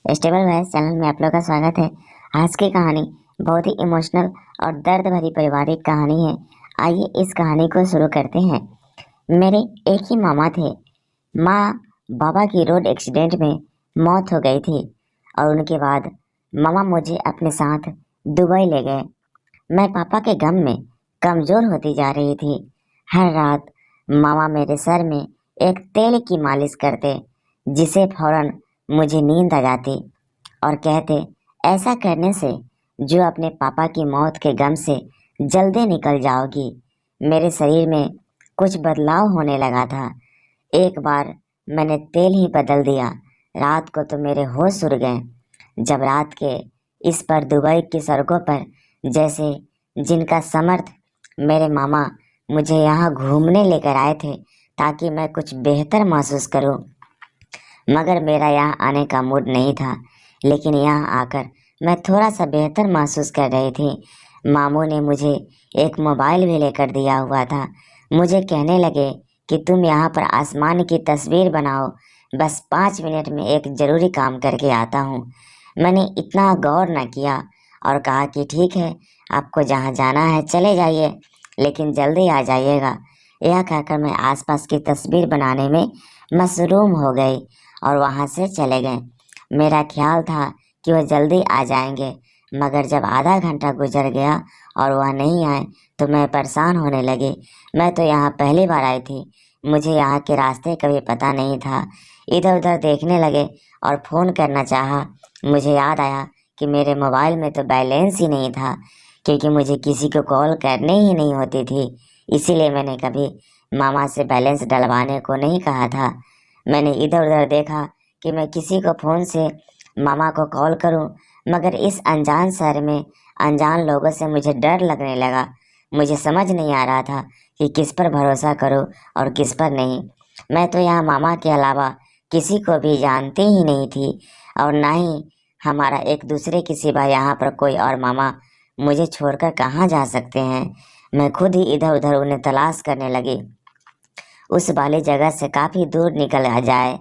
Stable voice channel में आप लोग का स्वागत है। आज की कहानी बहुत ही इमोशनल और दर्द भरी पारिवारिक कहानी है। आइए इस कहानी को शुरू करते हैं। मेरे एक ही मामा थे। माँ बाबा की रोड एक्सीडेंट में मौत हो गई थी और उनके बाद मामा मुझे अपने साथ दुबई ले गए। मैं पापा के गम में कमज़ोर होती जा रही थी। हर रात मामा मेरे सर में एक तेल की मालिश करते, जिसे फौरन मुझे नींद आ जाती और कहते, ऐसा करने से जो अपने पापा की मौत के गम से जल्दी निकल जाओगी। मेरे शरीर में कुछ बदलाव होने लगा था। एक बार मैंने तेल ही बदल दिया। रात को तो मेरे होश उड़ गए। जब रात के इस पर दुबई की सड़कों पर जैसे जिनका समर्थ मेरे मामा मुझे यहाँ घूमने लेकर आए थे ताकि मैं कुछ बेहतर महसूस करूं। मगर मेरा यहाँ आने का मूड नहीं था, लेकिन यहाँ आकर मैं थोड़ा सा बेहतर महसूस कर रही थी। मामू ने मुझे एक मोबाइल भी लेकर दिया हुआ था। मुझे कहने लगे कि तुम यहाँ पर आसमान की तस्वीर बनाओ, बस 5 मिनट में एक ज़रूरी काम करके आता हूँ। मैंने इतना गौर न किया और कहा कि ठीक है, आपको जहाँ जाना है चले जाइए, लेकिन जल्दी आ जाइएगा। यह कहकर मैं आसपास की तस्वीर बनाने में मशरूम हो गई और वहाँ से चले गए। मेरा ख्याल था कि वह जल्दी आ जाएंगे, मगर जब आधा घंटा गुजर गया और वह नहीं आए तो मैं परेशान होने लगी। मैं तो यहाँ पहली बार आई थी, मुझे यहाँ के रास्ते कभी पता नहीं था। इधर उधर देखने लगे और फ़ोन करना चाहा। मुझे याद आया कि मेरे मोबाइल में तो बैलेंस ही नहीं था, क्योंकि मुझे किसी को कॉल करने ही नहीं होती थी। इसीलिए मैंने कभी मामा से बैलेंस डलवाने को नहीं कहा था। मैंने इधर उधर देखा कि मैं किसी को फ़ोन से मामा को कॉल करूं, मगर इस अनजान शहर में अनजान लोगों से मुझे डर लगने लगा। मुझे समझ नहीं आ रहा था कि किस पर भरोसा करूं और किस पर नहीं। मैं तो यहाँ मामा के अलावा किसी को भी जानती ही नहीं थी, और ना ही हमारा एक दूसरे के सिवा यहाँ पर कोई और मामा मुझे छोड़कर कहाँ जा सकते हैं। मैं खुद ही इधर उधर उन्हें तलाश करने लगी। उस वाली जगह से काफ़ी दूर निकल आ जाए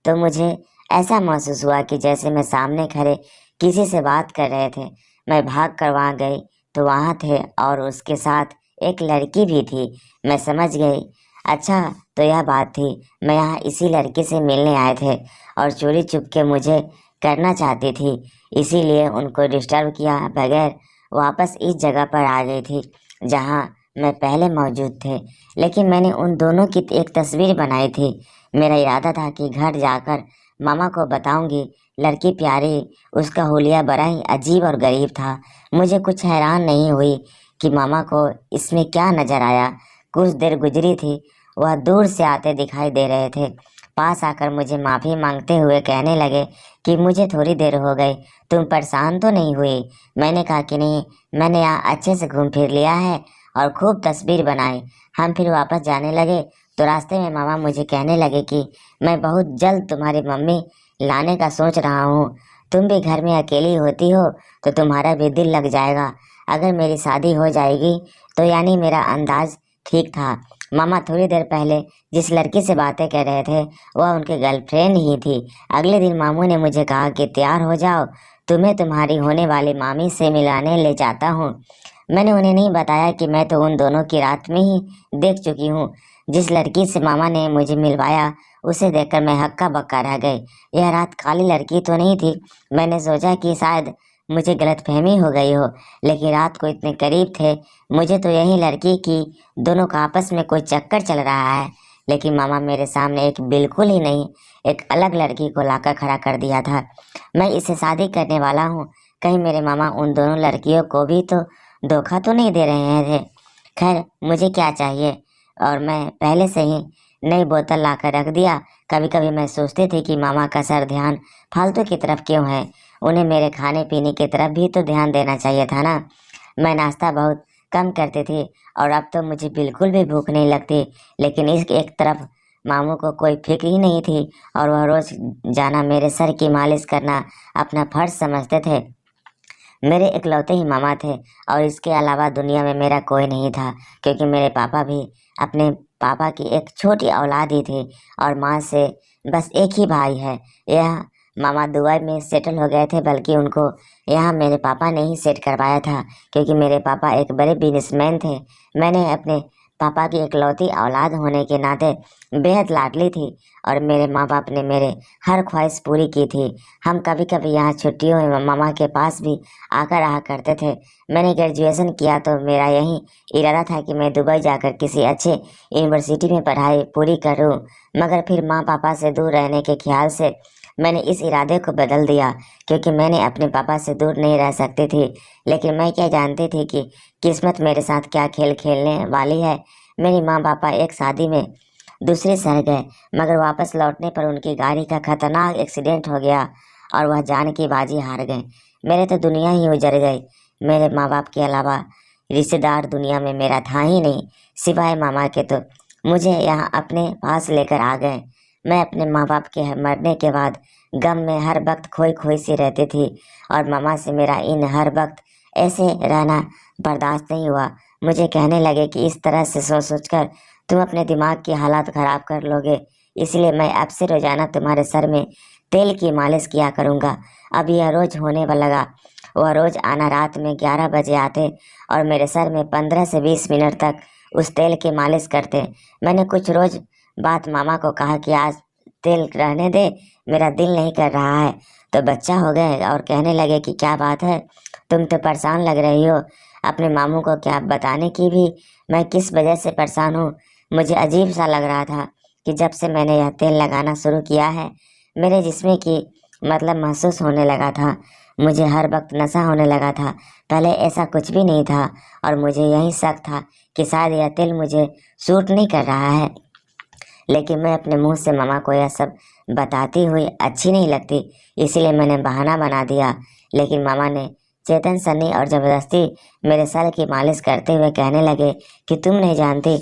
तो मुझे ऐसा महसूस हुआ कि जैसे मैं सामने खड़े किसी से बात कर रहे थे। मैं भाग कर वहाँ गई तो वहाँ थे और उसके साथ एक लड़की भी थी। मैं समझ गई, अच्छा तो यह बात थी। मैं यहाँ इसी लड़की से मिलने आए थे और चोरी छुप के मुझे करना चाहती थी, इसीलिए उनको डिस्टर्ब किया बगैर वापस इस जगह पर आ गई थी जहाँ मैं पहले मौजूद थे। लेकिन मैंने उन दोनों की एक तस्वीर बनाई थी। मेरा इरादा था कि घर जाकर मामा को बताऊंगी। लड़की प्यारी, उसका हुलिया बड़ा ही अजीब और गरीब था। मुझे कुछ हैरान नहीं हुई कि मामा को इसमें क्या नजर आया। कुछ देर गुजरी थी, वह दूर से आते दिखाई दे रहे थे। पास आकर मुझे माफ़ी मांगते हुए कहने लगे कि मुझे थोड़ी देर हो गई, तुम परेशान तो नहीं हुई। मैंने कहा कि नहीं, मैंने यहाँ अच्छे से घूम फिर लिया है और खूब तस्वीर बनाई। हम फिर वापस जाने लगे तो रास्ते में मामा मुझे कहने लगे कि मैं बहुत जल्द तुम्हारी मम्मी लाने का सोच रहा हूँ। तुम भी घर में अकेली होती हो तो तुम्हारा भी दिल लग जाएगा। अगर मेरी शादी हो जाएगी तो यानी मेरा अंदाज ठीक था। मामा थोड़ी देर पहले जिस लड़की से बातें कर रहे थे वह उनकी गर्लफ्रेंड ही थी। अगले दिन मामू ने मुझे कहा कि तैयार हो जाओ, तुम्हें तुम्हारी होने वाली मामी से मिलाने ले जाता हूँ। मैंने उन्हें नहीं बताया कि मैं तो उन दोनों की रात में ही देख चुकी हूँ। जिस लड़की से मामा ने मुझे मिलवाया उसे देखकर मैं हक्का बक्का रह गई। यह रात काली लड़की तो नहीं थी। मैंने सोचा कि शायद मुझे गलतफहमी हो गई हो, लेकिन रात को इतने करीब थे, मुझे तो यही लड़की की दोनों का आपस में कोई चक्कर चल रहा है। लेकिन मामा मेरे सामने एक बिल्कुल ही नहीं, एक अलग लड़की को लाकर खड़ा कर दिया था। मैं इससे शादी करने वाला हूँ। कहीं मेरे मामा उन दोनों लड़कियों को भी तो धोखा तो नहीं दे रहे थे। खैर, मुझे क्या चाहिए, और मैं पहले से ही नई बोतल लाकर रख दिया। कभी कभी मैं सोचती थी कि मामा का सर ध्यान फालतू की तरफ क्यों है, उन्हें मेरे खाने पीने की तरफ भी तो ध्यान देना चाहिए था ना। मैं नाश्ता बहुत कम करती थी और अब तो मुझे बिल्कुल भी भूख नहीं लगती। लेकिन इस एक तरफ मामू को कोई फिक्र ही नहीं थी और वह रोज़ जाना मेरे सर की मालिश करना अपना फर्ज समझते थे। मेरे इकलौते ही मामा थे और इसके अलावा दुनिया में मेरा कोई नहीं था, क्योंकि मेरे पापा भी अपने पापा की एक छोटी औलाद ही थे और माँ से बस एक ही भाई है। यह मामा दुबई में सेटल हो गए थे, बल्कि उनको यहाँ मेरे पापा ने ही सेट करवाया था, क्योंकि मेरे पापा एक बड़े बिजनेसमैन थे। मैंने अपने पापा की इकलौती औलाद होने के नाते बेहद लाडली थी, और मेरे माँ बाप ने मेरे हर ख्वाहिश पूरी की थी। हम कभी कभी यहाँ छुट्टियों में मामा के पास भी आकर रहा करते थे। मैंने ग्रेजुएशन किया तो मेरा यही इरादा था कि मैं दुबई जाकर किसी अच्छे यूनिवर्सिटी में पढ़ाई पूरी करूं, मगर फिर माँ पापा से दूर रहने के ख्याल से मैंने इस इरादे को बदल दिया, क्योंकि मैंने अपने पापा से दूर नहीं रह सकती थी। लेकिन मैं क्या जानती थी कि किस्मत मेरे साथ क्या खेल खेलने वाली है। मेरी माँ पापा एक शादी में दूसरे शहर गए, मगर वापस लौटने पर उनकी गाड़ी का खतरनाक एक्सीडेंट हो गया और वह जान की बाजी हार गए। मेरे तो दुनिया ही उजड़ गई। मेरे माँ बाप के अलावा रिश्तेदार दुनिया में मेरा था ही नहीं, सिवाय मामा के। तो मुझे यहाँ अपने पास लेकर आ गए। मैं अपने माँ बाप के मरने के बाद गम में हर वक्त खोई खोई सी रहती थी, और मामा से मेरा इन हर वक्त ऐसे रहना बर्दाश्त नहीं हुआ। मुझे कहने लगे कि इस तरह से सोच सोच कर तुम अपने दिमाग की हालत खराब कर लोगे, इसलिए मैं अब से रोजाना तुम्हारे सर में तेल की मालिश किया करूँगा। अब यह रोज होने वाला लगा। वह रोज आना, रात में 11 बजे आते और मेरे सर में 15 से 20 मिनट तक उस तेल की मालिश करते। मैंने कुछ रोज बात मामा को कहा कि आज तेल रहने दे, मेरा दिल नहीं कर रहा है। तो बच्चा हो गए और कहने लगे कि क्या बात है, तुम तो परेशान लग रही हो। अपने मामू को क्या बताने की भी मैं किस वजह से परेशान हूँ। मुझे अजीब सा लग रहा था कि जब से मैंने यह तेल लगाना शुरू किया है, मेरे जिस्म की मतलब महसूस होने लगा था। मुझे हर वक्त नशा होने लगा था। पहले ऐसा कुछ भी नहीं था, और मुझे यही शक था कि शायद यह तेल मुझे सूट नहीं कर रहा है। लेकिन मैं अपने मुंह से मामा को यह सब बताती हुई अच्छी नहीं लगती, इसलिए मैंने बहाना बना दिया। लेकिन मामा ने चेतन सन्नी और जबरदस्ती मेरे सर की मालिश करते हुए कहने लगे कि तुम नहीं जानती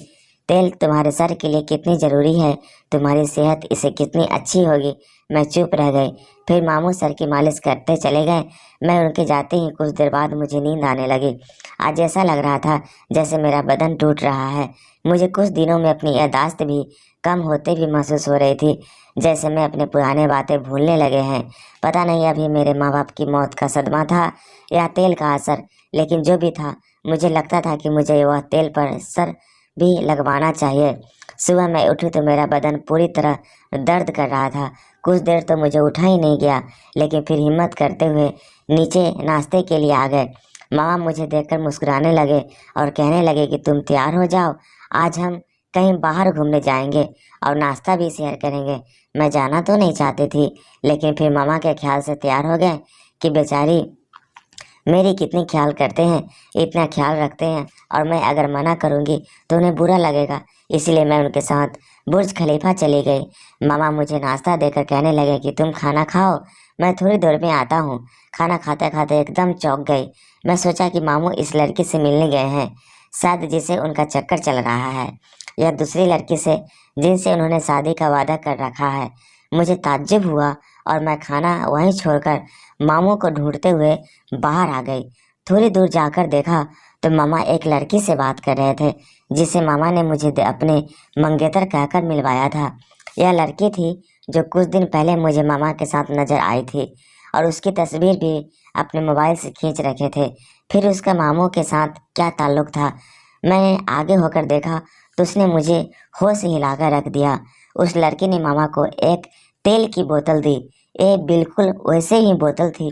तेल तुम्हारे सर के लिए कितनी ज़रूरी है, तुम्हारी सेहत इससे कितनी अच्छी होगी। मैं चुप रह गई। फिर मामू सर की मालिश करते चले गए। मैं उनके जाते ही कुछ देर बाद मुझे नींद आने लगी। आज ऐसा लग रहा था जैसे मेरा बदन टूट रहा है। मुझे कुछ दिनों में अपनी याददाश्त भी कम होते भी महसूस हो रही थी, जैसे मैं अपने पुराने बातें भूलने लगे हैं। पता नहीं अभी मेरे माँ बाप की मौत का सदमा था या तेल का असर, लेकिन जो भी था, मुझे लगता था कि मुझे वह तेल पर सर भी लगवाना चाहिए। सुबह मैं उठी तो मेरा बदन पूरी तरह दर्द कर रहा था। कुछ देर तो मुझे उठा ही नहीं गया, लेकिन फिर हिम्मत करते हुए नीचे नाश्ते के लिए आ गए। मामा मुझे देखकर मुस्कुराने लगे और कहने लगे कि तुम तैयार हो जाओ, आज हम कहीं बाहर घूमने जाएंगे और नाश्ता भी शेयर करेंगे। मैं जाना तो नहीं चाहती थी, लेकिन फिर मामा के ख्याल से तैयार हो गए कि बेचारी मेरी कितनी ख्याल करते हैं, इतना ख्याल रखते हैं, और मैं अगर मना करूंगी तो उन्हें बुरा लगेगा। इसलिए मैं उनके साथ बुर्ज खलीफा चली गई। मामा मुझे नाश्ता देकर कहने लगे कि तुम खाना खाओ, मैं थोड़ी देर में आता हूँ। खाना खाते खाते एकदम चौंक गई। मैं सोचा कि मामू इस लड़की से मिलने गए हैं, शायद जिसे उनका चक्कर चल रहा है, या दूसरी लड़की से जिनसे उन्होंने शादी का वादा कर रखा है। मुझे ताज्जुब हुआ और मैं खाना वहीं छोड़कर मामू को ढूंढते हुए बाहर आ गई। थोड़ी दूर जाकर देखा तो मामा एक लड़की से बात कर रहे थे, जिसे मामा ने मुझे अपने मंगेतर कहकर मिलवाया था। यह लड़की थी जो कुछ दिन पहले मुझे मामा के साथ नजर आई थी, और उसकी तस्वीर भी अपने मोबाइल से खींच रखे थे। फिर उसका मामू के साथ क्या ताल्लुक था? मैंने आगे होकर देखा तो उसने मुझे होश हिलाकर रख दिया। उस लड़की ने मामा को एक तेल की बोतल दी। ये बिल्कुल वैसे ही बोतल थी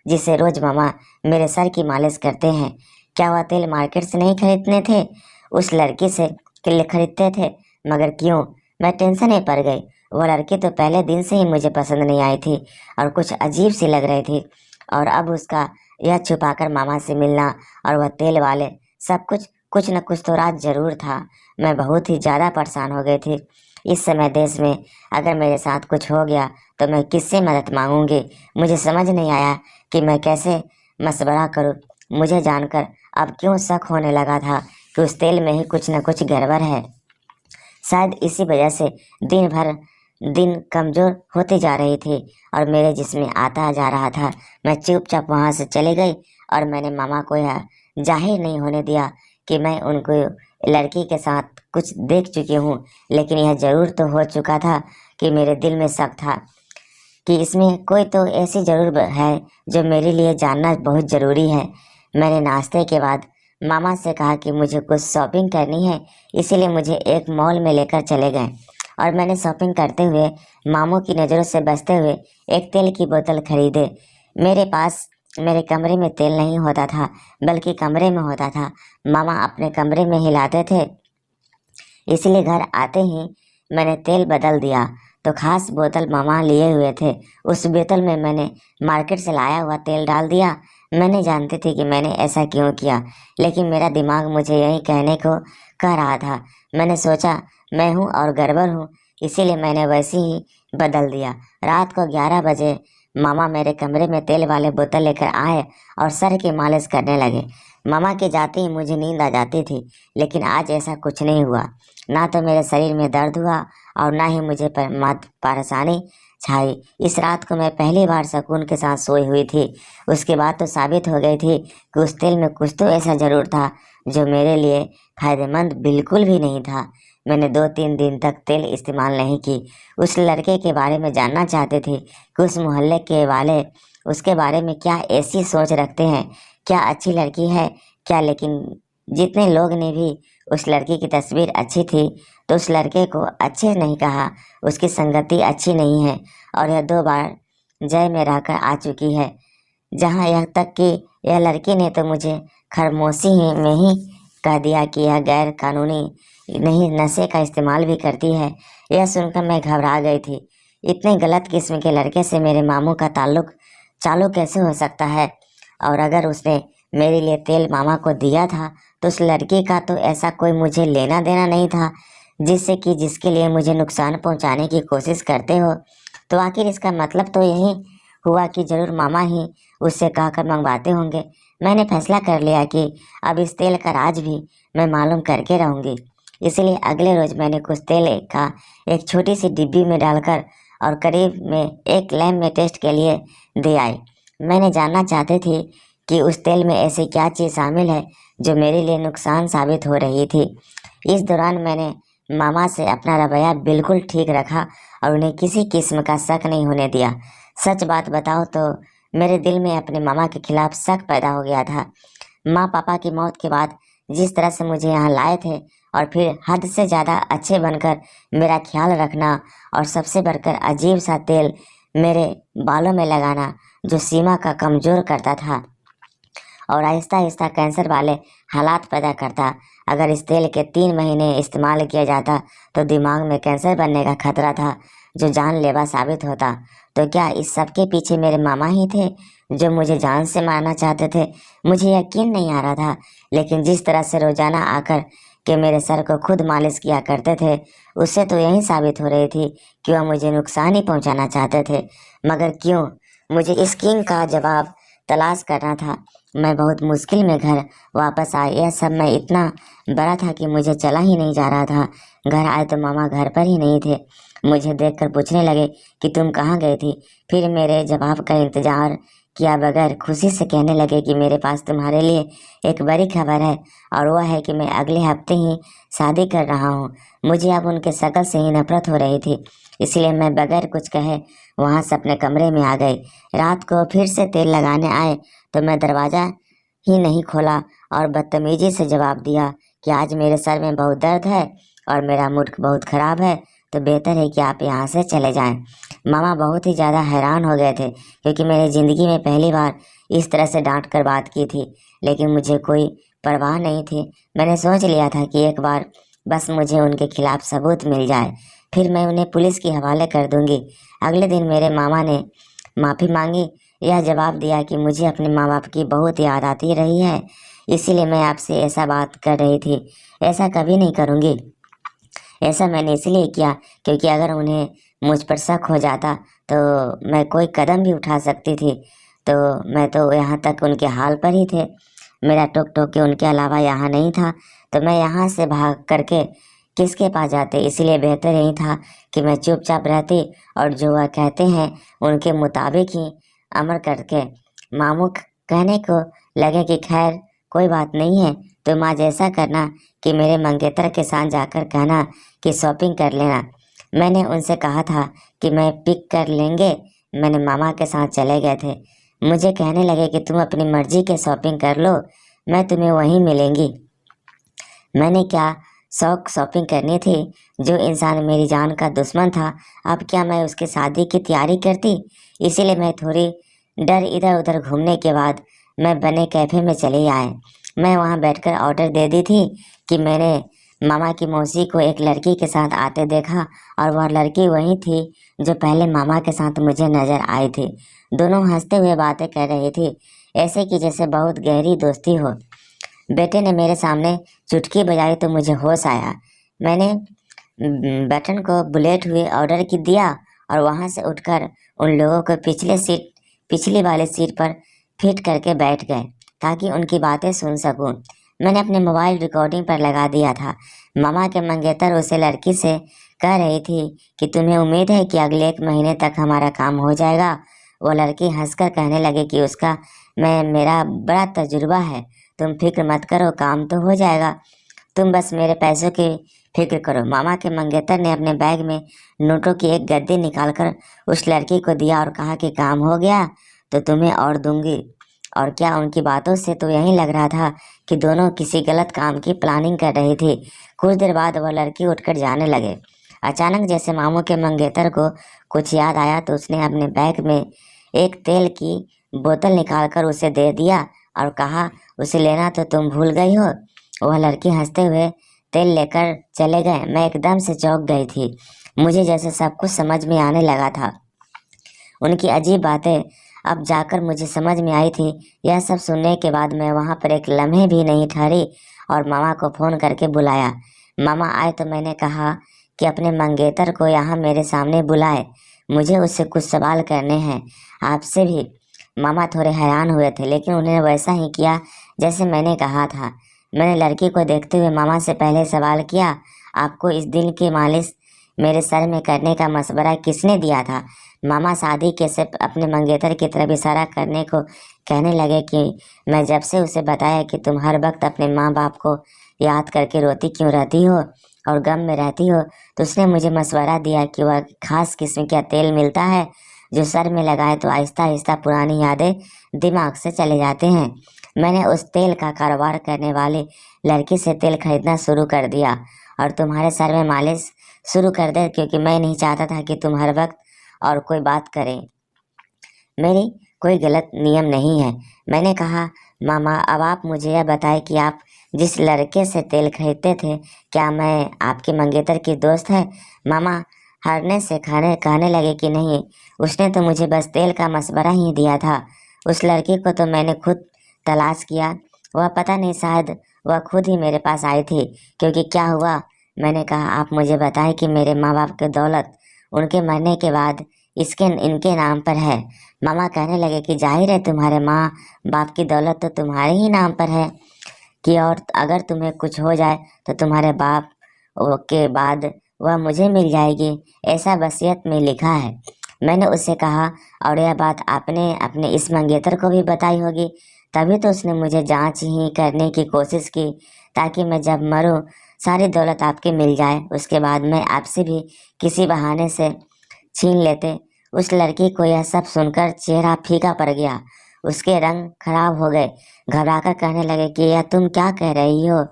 जिसे रोज मामा मेरे सर की मालिश करते हैं। क्या वह तेल मार्केट से नहीं खरीदने थे, उस लड़की से खरीदते थे? मगर क्यों? मैं टेंशन में पड़ गई। वह लड़की तो पहले दिन से ही मुझे पसंद नहीं आई थी और कुछ अजीब सी लग रही थी, और अब उसका यह छुपाकर मामा से मिलना और वह तेल वाले सब कुछ न कुछ तो राज जरूर था। मैं बहुत ही ज़्यादा परेशान हो गई थी। इस समय देश में अगर मेरे साथ कुछ हो गया तो मैं किससे मदद मांगूंगी? मुझे समझ नहीं आया कि मैं कैसे मशवरा करूं। मुझे जानकर अब क्यों शक होने लगा था कि उस तेल में ही कुछ न कुछ गड़बड़ है। शायद इसी वजह से दिन भर दिन कमज़ोर होती जा रही थी और मेरे जिस्म में आता जा रहा था। मैं चुपचाप वहाँ से चली गई और मैंने मामा को यह जाहिर नहीं होने दिया कि मैं उनको लड़की के साथ कुछ देख चुकी हूँ, लेकिन यह ज़रूर तो हो चुका था कि मेरे दिल में शक था। कि इसमें कोई तो ऐसी ज़रूर है जो मेरे लिए जानना बहुत ज़रूरी है। मैंने नाश्ते के बाद मामा से कहा कि मुझे कुछ शॉपिंग करनी है, इसीलिए मुझे एक मॉल में लेकर चले गए और मैंने शॉपिंग करते हुए मामू की नज़रों से बचते हुए एक तेल की बोतल खरीदे। मेरे पास मेरे कमरे में तेल नहीं होता था, बल्कि कमरे में होता था। मामा अपने कमरे में हिलाते थे, इसलिए घर आते ही मैंने तेल बदल दिया। तो खास बोतल मामा लिए हुए थे, उस बोतल में मैंने मार्केट से लाया हुआ तेल डाल दिया। मैंने जानती थी कि मैंने ऐसा क्यों किया, लेकिन मेरा दिमाग मुझे यही कहने को कह रहा था। मैंने सोचा मैं हूँ और गड़बड़ हूँ, इसीलिए मैंने वैसे ही बदल दिया। रात को 11 बजे मामा मेरे कमरे में तेल वाले बोतल लेकर आए और सर की मालिश करने लगे। मामा के जाते ही मुझे नींद आ जाती थी, लेकिन आज ऐसा कुछ नहीं हुआ। ना तो मेरे शरीर में दर्द हुआ और ना ही मुझे परेशानी छाई। इस रात को मैं पहली बार सुकून के साथ सोई हुई थी। उसके बाद तो साबित हो गई थी कि उस तेल में कुछ तो ऐसा ज़रूर था जो मेरे लिए फायदेमंद बिल्कुल भी नहीं था। मैंने 2-3 दिन तक तेल इस्तेमाल नहीं की। उस लड़के के बारे में जानना चाहते थे कि उस मोहल्ले के वाले उसके बारे में क्या ऐसी सोच रखते हैं, क्या अच्छी लड़की है क्या। लेकिन जितने लोग ने भी उस लड़की की तस्वीर अच्छी थी, तो उस लड़के को अच्छे नहीं कहा, उसकी संगति अच्छी नहीं है और यह 2 बार जय में रहकर आ चुकी है। जहाँ यह तक कि यह लड़की ने तो मुझे खामोशी में ही कह दिया कि यह गैर कानूनी नहीं नशे का इस्तेमाल भी करती है। यह सुनकर मैं घबरा गई थी। इतने गलत किस्म के लड़के से मेरे मामू का ताल्लुक चालू कैसे हो सकता है? और अगर उसने मेरे लिए तेल मामा को दिया था, तो उस लड़की का तो ऐसा कोई मुझे लेना देना नहीं था जिससे कि जिसके लिए मुझे नुकसान पहुंचाने की कोशिश करते हो। तो आखिर इसका मतलब तो यही हुआ कि जरूर मामा ही उससे कहकर मंगवाते होंगे। मैंने फैसला कर लिया कि अब इस तेल का राज भी मैं मालूम करके रहूंगी। इसलिए अगले रोज मैंने कुछ तेल का एक छोटी सी डिब्बी में डालकर और करीब में एक लैम्प में टेस्ट के लिए दे आई। मैंने जानना चाहती थी कि उस तेल में ऐसी क्या चीज़ शामिल है जो मेरे लिए नुकसान साबित हो रही थी। इस दौरान मैंने मामा से अपना रवैया बिल्कुल ठीक रखा और उन्हें किसी किस्म का शक नहीं होने दिया। सच बात बताओ तो मेरे दिल में अपने मामा के खिलाफ शक पैदा हो गया था। माँ पापा की मौत के बाद जिस तरह से मुझे यहाँ लाए थे और फिर हद से ज़्यादा अच्छे बनकर मेरा ख्याल रखना और सबसे बढ़कर अजीब सा तेल मेरे बालों में लगाना जो सीमा का कमज़ोर करता था और आहिस्ता आहिस्ता कैंसर वाले हालात पैदा करता। अगर इस तेल के 3 महीने इस्तेमाल किया जाता तो दिमाग में कैंसर बनने का खतरा था जो जानलेवा साबित होता। तो क्या इस सब के पीछे मेरे मामा ही थे जो मुझे जान से मारना चाहते थे? मुझे यकीन नहीं आ रहा था, लेकिन जिस तरह से रोजाना आकर के मेरे सर को खुद मालिश किया करते थे, उससे तो यही साबित हो रही थी कि वह मुझे नुकसान ही पहुंचाना चाहते थे। मगर क्यों? मुझे इस किंग का जवाब तलाश करना था। मैं बहुत मुश्किल में घर वापस आई। यह सब मैं इतना बड़ा था कि मुझे चला ही नहीं जा रहा था। घर आए तो मामा घर पर ही नहीं थे। मुझे देखकर पूछने लगे कि तुम कहाँ गई थी। फिर मेरे जवाब का इंतजार किया बगैर खुशी से कहने लगे कि मेरे पास तुम्हारे लिए एक बड़ी खबर है और वह है कि मैं अगले हफ्ते ही शादी कर रहा हूँ। मुझे अब उनके शक्ल से ही नफरत हो रही थी, इसलिए मैं बगैर कुछ कहे वहाँ से अपने कमरे में आ गई। रात को फिर से तेल लगाने आए तो मैं दरवाज़ा ही नहीं खोला और बदतमीजी से जवाब दिया कि आज मेरे सर में बहुत दर्द है और मेरा मूड बहुत ख़राब है, तो बेहतर है कि आप यहाँ से चले जाएं। मामा बहुत ही ज़्यादा हैरान हो गए थे क्योंकि मैंने ज़िंदगी में पहली बार इस तरह से डांट कर बात की थी, लेकिन मुझे कोई परवाह नहीं थी। मैंने सोच लिया था कि एक बार बस मुझे उनके खिलाफ सबूत मिल जाए, फिर मैं उन्हें पुलिस के हवाले कर दूंगी। अगले दिन मेरे मामा ने माफ़ी मांगी, यह जवाब दिया कि मुझे अपने माँ बाप की बहुत याद आती रही है, इसीलिए मैं आपसे ऐसा बात कर रही थी। ऐसा कभी नहीं करूँगी। ऐसा मैंने इसलिए किया क्योंकि अगर उन्हें मुझ पर शक हो जाता तो मैं कोई कदम भी उठा सकती थी। तो मैं तो यहाँ तक उनके हाल पर ही थे। मेरा टोक टोक के उनके अलावा यहाँ नहीं था, तो मैं यहाँ से भाग करके किसके पास जाते। इसलिए बेहतर यही था कि मैं चुपचाप रहती और जो वह कहते हैं उनके मुताबिक ही अमल करके मामू कहने को लगे कि खैर कोई बात नहीं है, तो माँ जैसा करना कि मेरे मंगेतर के साथ जाकर कहना कि शॉपिंग कर लेना। मैंने उनसे कहा था कि मैं पिक कर लेंगे, मैंने मामा के साथ चले गए थे। मुझे कहने लगे कि तुम अपनी मर्जी के शॉपिंग कर लो, मैं तुम्हें वहीं मिलेंगी। मैंने क्या शौक शॉपिंग करनी थी। जो इंसान मेरी जान का दुश्मन था, अब क्या मैं उसकी शादी की तैयारी करती। इसीलिए मैं थोड़ी डर इधर उधर घूमने के बाद मैं बने कैफ़े में चली आए। मैं वहाँ बैठकर ऑर्डर दे दी थी कि मैंने मामा की मौसी को एक लड़की के साथ आते देखा, और वह लड़की वही थी जो पहले मामा के साथ मुझे नजर आई थी। दोनों हंसते हुए बातें कर रही थी, ऐसे कि जैसे बहुत गहरी दोस्ती हो। बेटे ने मेरे सामने चुटकी बजाई तो मुझे होश आया। मैंने बटन को बुलेट हुए ऑर्डर की दिया और वहां से उठकर उन लोगों को पिछली वाली सीट पर फिट करके बैठ गए ताकि उनकी बातें सुन सकूं। मैंने अपने मोबाइल रिकॉर्डिंग पर लगा दिया था। मामा के मंगेतर उसे लड़की से कह रही थी कि तुम्हें उम्मीद है कि अगले 1 महीने तक हमारा काम हो जाएगा। वो लड़की हंसकर कहने लगी कि उसका मेरा बड़ा तजुर्बा है, तुम फिक्र मत करो, काम तो हो जाएगा, तुम बस मेरे पैसों की फिक्र करो। मामा के मंगेतर ने अपने बैग में नोटों की एक गद्दी निकालकर उस लड़की को दिया और कहा कि काम हो गया तो तुम्हें और दूंगी। और क्या, उनकी बातों से तो यही लग रहा था कि दोनों किसी गलत काम की प्लानिंग कर रही थी। कुछ देर बाद वह लड़की उठकर जाने लगे। अचानक जैसे मामू के मंगेतर को कुछ याद आया तो उसने अपने बैग में एक तेल की बोतल निकालकर उसे दे दिया और कहा, उसे लेना तो तुम भूल गई हो। वह लड़की हंसते हुए तेल लेकर चले गए। मैं एकदम से चौंक गई थी। मुझे जैसे सब कुछ समझ में आने लगा था। उनकी अजीब बातें अब जाकर मुझे समझ में आई थी। यह सब सुनने के बाद मैं वहां पर एक लम्हे भी नहीं ठहरी और मामा को फ़ोन करके बुलाया। मामा आए तो मैंने कहा कि अपने मंगेतर को यहाँ मेरे सामने बुलाए, मुझे उससे कुछ सवाल करने हैं, आपसे भी। मामा थोड़े हैरान हुए थे, लेकिन उन्होंने वैसा ही किया जैसे मैंने कहा था। मैंने लड़की को देखते हुए मामा से पहले सवाल किया, आपको इस दिल की मालिश मेरे सर में करने का मशवरा किसने दिया था। मामा शादी के से अपने मंगेतर की तरफ इशारा करने को कहने लगे कि मैं जब से उसे बताया कि तुम हर वक्त अपने माँ बाप को याद करके रोती क्यों रहती हो और गम में रहती हो, तो उसने मुझे मशवरा दिया कि वह खास किस्म का तेल मिलता है जो सर में लगाए तो आहिस्ता आहिस्ता पुरानी यादें दिमाग से चले जाते हैं। मैंने उस तेल का कारोबार करने वाली लड़की से तेल खरीदना शुरू कर दिया और तुम्हारे सर में मालिश शुरू कर दे, क्योंकि मैं नहीं चाहता था कि तुम हर वक्त और कोई बात करें। मेरी कोई गलत नियम नहीं है। मैंने कहा, मामा अब आप मुझे यह बताएं कि आप जिस लड़के से तेल खरीदते थे, क्या मैं आपके मंगेतर की दोस्त है। मामा हरने से खाने कहने लगे कि नहीं, उसने तो मुझे बस तेल का मशवरा ही दिया था। उस लड़की को तो मैंने खुद तलाश किया, वह पता नहीं, शायद वह खुद ही मेरे पास आई थी। क्योंकि क्या हुआ। मैंने कहा, आप मुझे बताएं कि मेरे माँ बाप की दौलत उनके मरने के बाद इसके इनके नाम पर है। मामा कहने लगे कि जाहिर है तुम्हारे माँ बाप की दौलत तो तुम्हारे ही नाम पर है कि, और अगर तुम्हें कुछ हो जाए तो तुम्हारे बाप के बाद वह मुझे मिल जाएगी, ऐसा वसीयत में लिखा है। मैंने उससे कहा, और यह बात आपने अपने इस मंगेतर को भी बताई होगी, तभी तो उसने मुझे जांच ही करने की कोशिश की ताकि मैं जब मरूं सारी दौलत आपके मिल जाए, उसके बाद मैं आपसे भी किसी बहाने से छीन लेते। उस लड़की को यह सब सुनकर चेहरा फीका पड़ गया, उसके रंग खराब हो गए। घबराकर कहने लगे कि यह तुम क्या कह रही हो,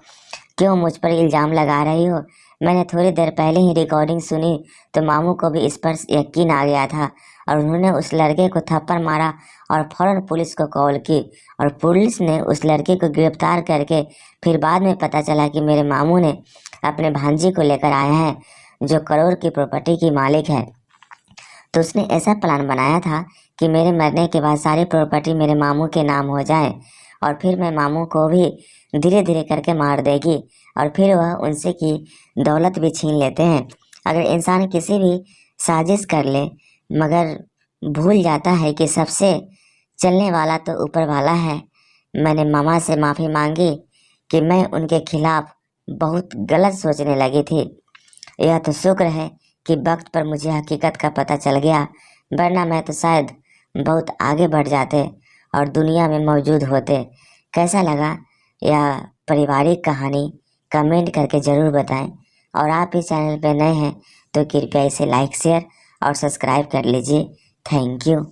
क्यों मुझ पर इल्ज़ाम लगा रही हो। मैंने थोड़ी देर पहले ही रिकॉर्डिंग सुनी तो मामू को भी इस पर यकीन आ गया था और उन्होंने उस लड़के को थप्पड़ मारा और फौरन पुलिस को कॉल की और पुलिस ने उस लड़के को गिरफ्तार करके फिर बाद में पता चला कि मेरे मामू ने अपने भांजी को लेकर आए हैं जो करोड़ की प्रॉपर्टी की मालिक है। तो उसने ऐसा प्लान बनाया था कि मेरे मरने के बाद सारी प्रॉपर्टी मेरे मामू के नाम हो जाए और फिर मैं मामू को भी धीरे धीरे करके मार देगी और फिर वह उनसे की दौलत भी छीन लेते हैं। अगर इंसान किसी भी साजिश कर ले मगर भूल जाता है कि सबसे चलने वाला तो ऊपर वाला है। मैंने मामा से माफ़ी मांगी कि मैं उनके खिलाफ बहुत गलत सोचने लगी थी। यह तो शुक्र है कि वक्त पर मुझे हकीकत का पता चल गया, वरना मैं तो शायद बहुत आगे बढ़ जाते और दुनिया में मौजूद होते। कैसा लगा यह पारिवारिक कहानी, कमेंट करके ज़रूर बताएं। और आप इस चैनल पर नए हैं तो कृपया इसे लाइक शेयर और सब्सक्राइब कर लीजिए। Thank you.